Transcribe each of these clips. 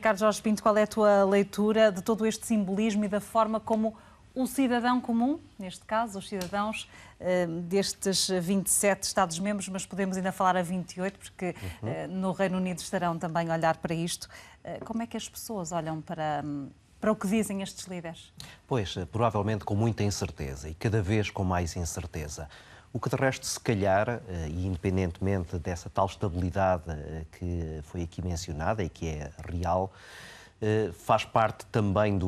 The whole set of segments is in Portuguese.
Ricardo Jorge Pinto, qual é a tua leitura de todo este simbolismo e da forma como o cidadão comum, neste caso, os cidadãos destes 27 Estados-membros, mas podemos ainda falar a 28, porque no Reino Unido estarão também a olhar para isto. Como é que as pessoas olham para o que dizem estes líderes? Pois, provavelmente com muita incerteza e cada vez com mais incerteza. O que de resto, se calhar, e independentemente dessa tal estabilidade que foi aqui mencionada e que é real, faz parte também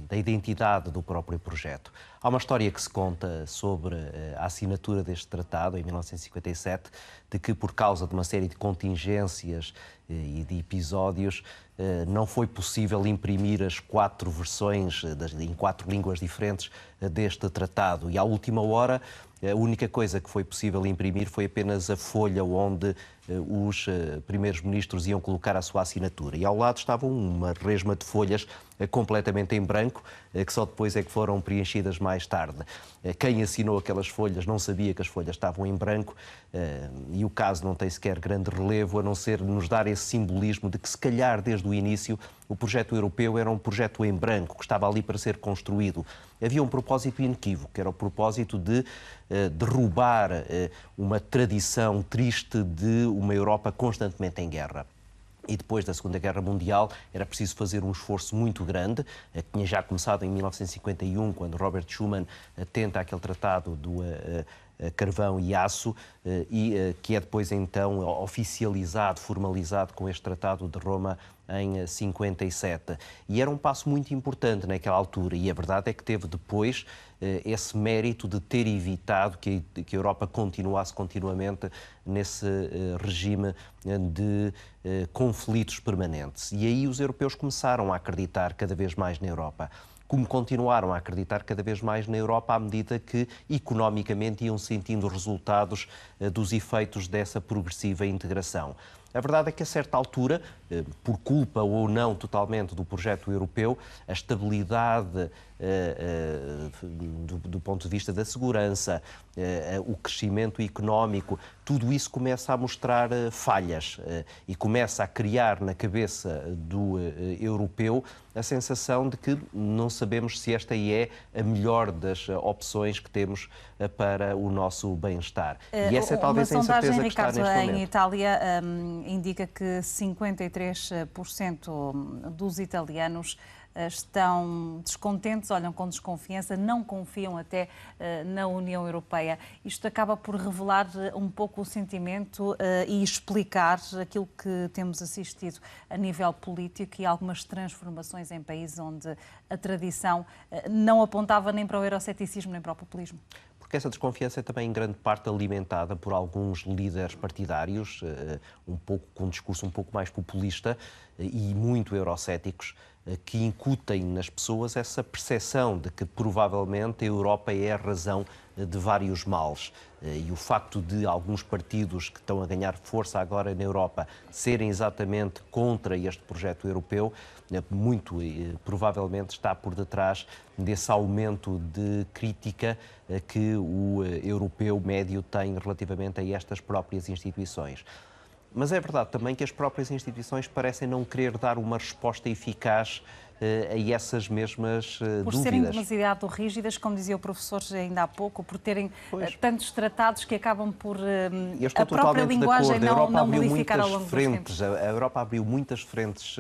da identidade do próprio projeto. Há uma história que se conta sobre a assinatura deste tratado, em 1957, de que por causa de uma série de contingências e de episódios, não foi possível imprimir as 4 versões em 4 línguas diferentes deste tratado. E à última hora, a única coisa que foi possível imprimir foi apenas a folha onde os primeiros ministros iam colocar a sua assinatura. E ao lado estava uma resma de folhas completamente em branco, que só depois é que foram preenchidas mais tarde. Quem assinou aquelas folhas não sabia que as folhas estavam em branco e o caso não tem sequer grande relevo, a não ser nos dar esse simbolismo de que, se calhar, desde o início, o projeto europeu era um projeto em branco, que estava ali para ser construído. Havia um propósito inequívoco, que era o propósito de derrubar uma tradição triste de uma Europa constantemente em guerra. E depois da Segunda Guerra Mundial era preciso fazer um esforço muito grande, que tinha já começado em 1951, quando Robert Schuman tenta aquele tratado do carvão e aço, e que é depois então oficializado, formalizado com este Tratado de Roma em 57. E era um passo muito importante naquela altura, e a verdade é que teve depois esse mérito de ter evitado que a Europa continuasse continuamente nesse regime de conflitos permanentes. E aí os europeus começaram a acreditar cada vez mais na Europa. Como continuaram a acreditar cada vez mais na Europa à medida que, economicamente, iam sentindo os resultados dos efeitos dessa progressiva integração. A verdade é que, a certa altura, por culpa ou não totalmente do projeto europeu, a estabilidade do ponto de vista da segurança, o crescimento económico, tudo isso começa a mostrar falhas e começa a criar na cabeça do europeu a sensação de que não sabemos se esta é a melhor das opções que temos para o nosso bem-estar. E essa é talvez a incerteza que está neste momento. Em Itália indica que 53% dos italianos estão descontentes, olham com desconfiança, não confiam até na União Europeia. Isto acaba por revelar um pouco o sentimento e explicar aquilo que temos assistido a nível político e algumas transformações em países onde a tradição não apontava nem para o euroceticismo nem para o populismo. Porque essa desconfiança é também em grande parte alimentada por alguns líderes partidários, um pouco com um discurso um pouco mais populista e muito eurocéticos, que incutem nas pessoas essa percepção de que provavelmente a Europa é a razão de vários males. E o facto de alguns partidos que estão a ganhar força agora na Europa serem exatamente contra este projeto europeu, muito provavelmente está por detrás desse aumento de crítica que o europeu médio tem relativamente a estas próprias instituições. Mas é verdade também que as próprias instituições parecem não querer dar uma resposta eficaz a essas mesmas dúvidas. Por serem demasiado rígidas, como dizia o professor ainda há pouco, por terem tantos tratados que acabam por a própria linguagem não modificar ao longo dos tempos. A Europa abriu muitas frentes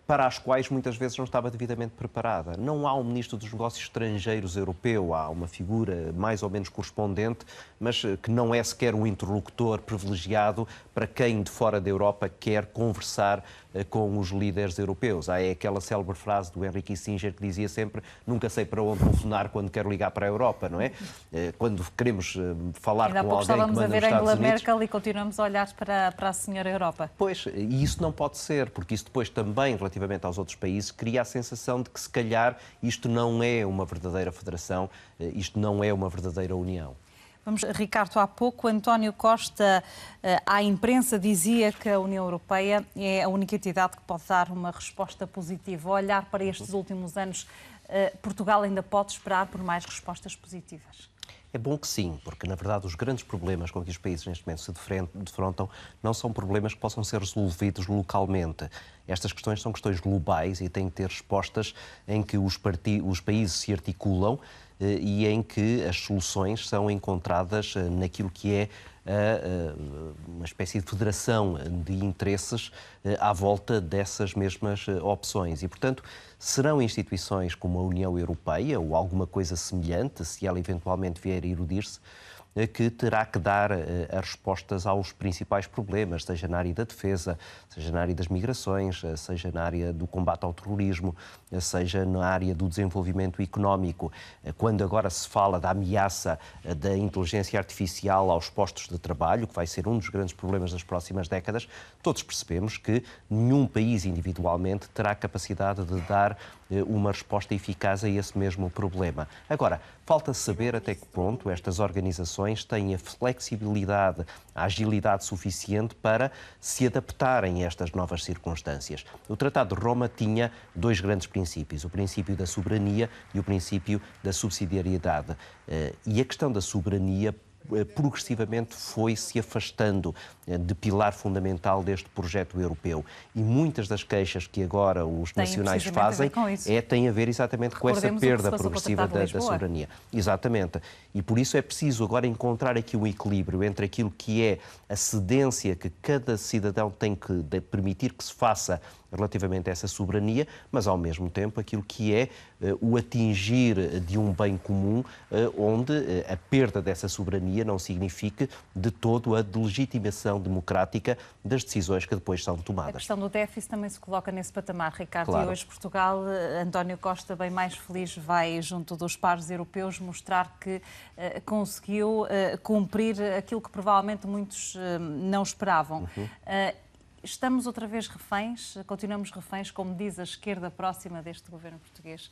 para as quais muitas vezes não estava devidamente preparada. Não há um ministro dos Negócios Estrangeiros europeu, há uma figura mais ou menos correspondente, mas que não é sequer um interlocutor privilegiado para quem de fora da Europa quer conversar com os líderes europeus. Há aquela célebre frase do Henry Kissinger que dizia sempre: nunca sei para onde telefonar quando quero ligar para a Europa, não é? Quando queremos falar com alguém que manda nos Estados Unidos... Estávamos a ver Angela Merkel e continuamos a olhar para a senhora Europa. Pois, e isso não pode ser, porque isso depois também, relativamente aos outros países, cria a sensação de que, se calhar, isto não é uma verdadeira federação, isto não é uma verdadeira união. Vamos, Ricardo, há pouco António Costa à imprensa dizia que a União Europeia é a única entidade que pode dar uma resposta positiva. Ao olhar para estes últimos anos, Portugal ainda pode esperar por mais respostas positivas? É bom que sim, porque na verdade os grandes problemas com que os países neste momento se defrontam não são problemas que possam ser resolvidos localmente. Estas questões são questões globais e têm que ter respostas em que os países se articulam e em que as soluções são encontradas naquilo que é uma espécie de federação de interesses à volta dessas mesmas opções. E, portanto, serão instituições como a União Europeia ou alguma coisa semelhante, se ela eventualmente vier a erudir-se, que terá que dar as respostas aos principais problemas, seja na área da defesa, seja na área das migrações, seja na área do combate ao terrorismo, seja na área do desenvolvimento económico. Quando agora se fala da ameaça da inteligência artificial aos postos de trabalho, que vai ser um dos grandes problemas das próximas décadas, todos percebemos que nenhum país individualmente terá capacidade de dar uma resposta eficaz a esse mesmo problema. Agora, falta saber até que ponto estas organizações têm a flexibilidade, a agilidade suficiente para se adaptarem a estas novas circunstâncias. O Tratado de Roma tinha dois grandes princípios, o princípio da soberania e o princípio da subsidiariedade. E a questão da soberania progressivamente foi se afastando de pilar fundamental deste projeto europeu. E muitas das queixas que agora os nacionais fazem têm a ver exatamente com essa perda progressiva da soberania. Exatamente. E por isso é preciso agora encontrar aqui um equilíbrio entre aquilo que é a cedência que cada cidadão tem que permitir que se faça relativamente a essa soberania, mas ao mesmo tempo aquilo que é o atingir de um bem comum, onde a perda dessa soberania não signifique de todo a delegitimação democrática das decisões que depois são tomadas. A questão do déficit também se coloca nesse patamar, Ricardo. Claro. E hoje Portugal, António Costa, bem mais feliz, vai junto dos pares europeus mostrar que conseguiu cumprir aquilo que provavelmente muitos não esperavam. Estamos outra vez reféns, continuamos reféns, como diz a esquerda próxima deste governo português,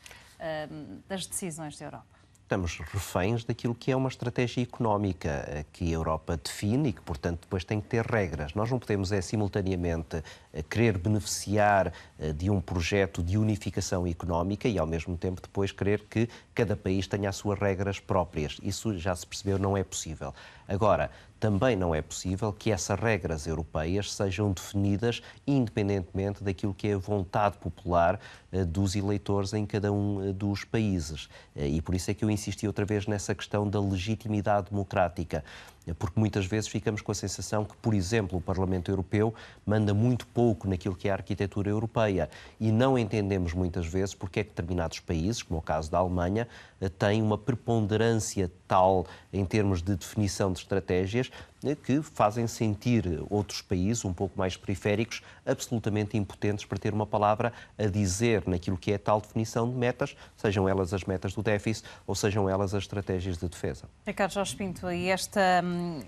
das decisões da Europa? Estamos reféns daquilo que é uma estratégia económica que a Europa define e que, portanto, depois tem que ter regras. Nós não podemos, simultaneamente, querer beneficiar de um projeto de unificação económica e, ao mesmo tempo, depois querer que cada país tenha as suas regras próprias. Isso, já se percebeu, não é possível. Agora, também não é possível que essas regras europeias sejam definidas independentemente daquilo que é a vontade popular dos eleitores em cada um dos países. E por isso é que eu insisti outra vez nessa questão da legitimidade democrática, porque muitas vezes ficamos com a sensação que, por exemplo, o Parlamento Europeu manda muito pouco naquilo que é a arquitetura europeia e não entendemos muitas vezes porque é que determinados países, como o caso da Alemanha, têm uma preponderância tal em termos de definição de estratégias que fazem sentir outros países um pouco mais periféricos absolutamente impotentes para ter uma palavra a dizer naquilo que é a tal definição de metas, sejam elas as metas do déficit ou sejam elas as estratégias de defesa. Ricardo Jorge Pinto, e esta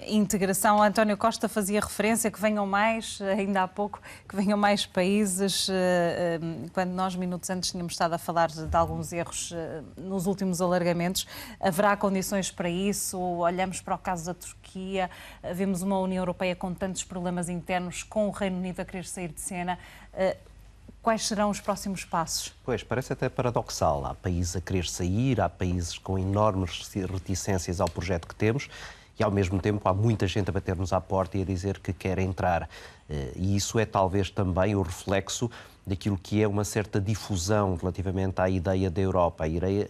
integração, António Costa fazia referência que venham mais, ainda há pouco, que venham mais países, quando nós minutos antes tínhamos estado a falar de alguns erros nos últimos alargamentos, haverá condições para isso? Olhamos para o caso da Turquia, vemos uma União Europeia com tantos problemas internos, com o Reino Unido a querer sair de cena. Quais serão os próximos passos? Pois, parece até paradoxal. Há países a querer sair, há países com enormes reticências ao projeto que temos e, ao mesmo tempo, há muita gente a bater-nos à porta e a dizer que quer entrar. E isso é talvez também o reflexo daquilo que é uma certa difusão relativamente à ideia da Europa. A ideia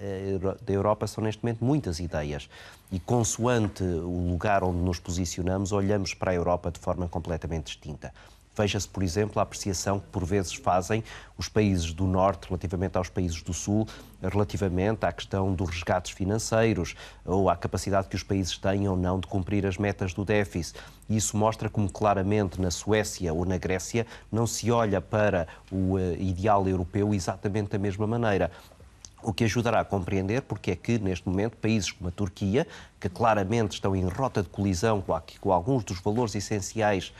da Europa são, neste momento, muitas ideias. E, consoante o lugar onde nos posicionamos, olhamos para a Europa de forma completamente distinta. Veja-se, por exemplo, a apreciação que por vezes fazem os países do Norte relativamente aos países do Sul, relativamente à questão dos resgates financeiros ou à capacidade que os países têm ou não de cumprir as metas do déficit. E isso mostra como claramente na Suécia ou na Grécia não se olha para o ideal europeu exatamente da mesma maneira. O que ajudará a compreender porque é que, neste momento, países como a Turquia, que claramente estão em rota de colisão com alguns dos valores essenciais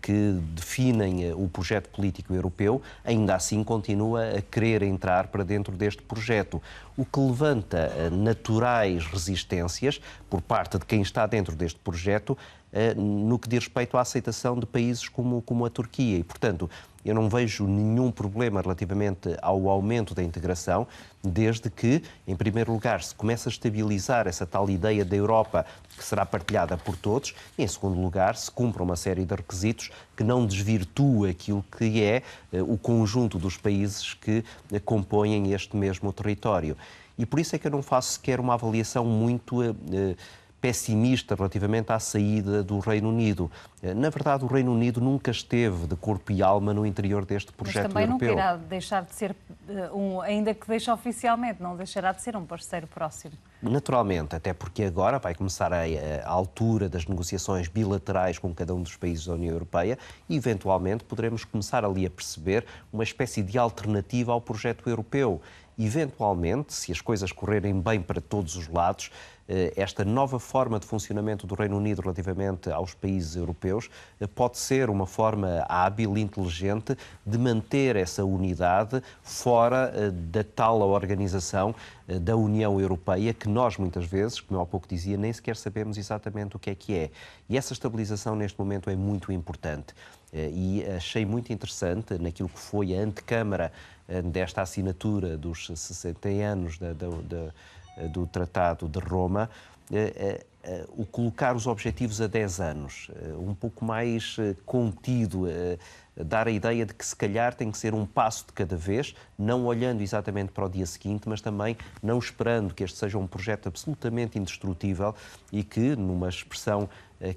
que definem o projeto político europeu, ainda assim continua a querer entrar para dentro deste projeto, o que levanta naturais resistências por parte de quem está dentro deste projeto no que diz respeito à aceitação de países como a Turquia. E, portanto, eu não vejo nenhum problema relativamente ao aumento da integração, desde que, em primeiro lugar, se comece a estabilizar essa tal ideia da Europa que será partilhada por todos, e, em segundo lugar, se cumpra uma série de requisitos que não desvirtua aquilo que é o conjunto dos países que compõem este mesmo território. E por isso é que eu não faço sequer uma avaliação muito pessimista relativamente à saída do Reino Unido. Na verdade, o Reino Unido nunca esteve de corpo e alma no interior deste projeto europeu. Mas também nunca irá deixar de ser, ainda que deixe oficialmente, não deixará de ser um parceiro próximo. Naturalmente, até porque agora vai começar a altura das negociações bilaterais com cada um dos países da União Europeia e, eventualmente, poderemos começar ali a perceber uma espécie de alternativa ao projeto europeu. Eventualmente, se as coisas correrem bem para todos os lados, esta nova forma de funcionamento do Reino Unido relativamente aos países europeus pode ser uma forma hábil e inteligente de manter essa unidade fora da tal organização da União Europeia, que nós muitas vezes, como eu há pouco dizia, nem sequer sabemos exatamente o que é. E essa estabilização neste momento é muito importante. E achei muito interessante naquilo que foi a antecâmara desta assinatura dos 60 anos do Tratado de Roma, o colocar os objetivos a 10 anos, um pouco mais contido, dar a ideia de que se calhar tem que ser um passo de cada vez, não olhando exatamente para o dia seguinte, mas também não esperando que este seja um projeto absolutamente indestrutível e que, numa expressão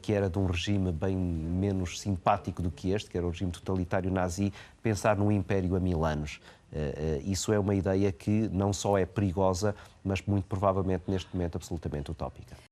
que era de um regime bem menos simpático do que este, que era o regime totalitário nazi, pensar num império a 1000 anos. Isso é uma ideia que não só é perigosa, mas muito provavelmente neste momento absolutamente utópica.